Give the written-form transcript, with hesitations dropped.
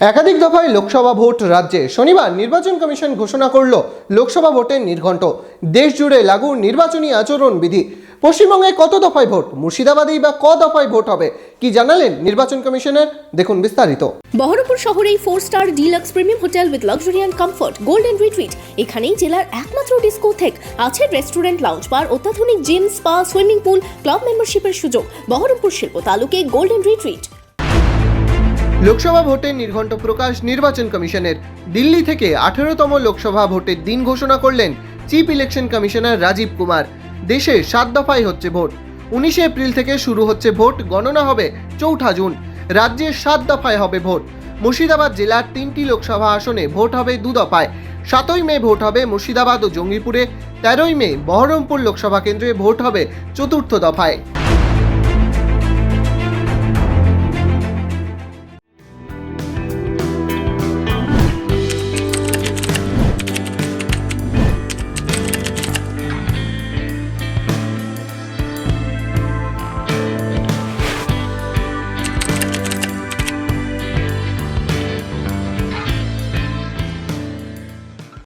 একাধিক দফায় লোকসভা ভোট রাজ্যে শনিবার নির্বাচন কমিশন ঘোষণা করল লোকসভা ভোটের নির্ঘণ্ট। দেশ জুড়ে লাগু নির্বাচনী আচরণ বিধি। পশ্চিমবঙ্গে কত দফায় ভোট, মুর্শিদাবাদেই বা ক দফায় ভোট হবে, কি জানালেন নির্বাচন কমিশনের, দেখুন বিস্তারিত। বহরমপুর শহরেই 4 star deluxe premium hotel with luxury and comfort golden retreat. এখানেই জেলার একমাত্র ডিস্কোথেক, আছে রেস্টুরেন্ট, লাউঞ্জ বার, অত্যাধুনিক gym, spa, swimming pool, club মেম্বারশিপের সুযোগ। বহরমপুর শিল্প তালুকে গোল্ডেন রিট্রিট। লোকসভা ভোটের নির্ঘণ্ট প্রকাশ নির্বাচন কমিশনের। দিল্লি থেকে 18তম লোকসভা ভোটের দিন ঘোষণা করলেন chief election commissioner Rajiv Kumar. দেশে 7 দফায় হচ্ছে ভোট। 19 এপ্রিল থেকে শুরু হচ্ছে ভোট, গণনা হবে 4 জুন। রাজ্যে 7 দফায় হবে ভোট। মুর্শিদাবাদ জেলার 3টি লোকসভা আসনে ভোট হবে 2 দফায়। 7ই মে ভোট হবে মুর্শিদাবাদ ও জঙ্গিপুরে। 13ই মে বহরমপুর লোকসভা কেন্দ্রে ভোট হবে 4র্থ দফায়।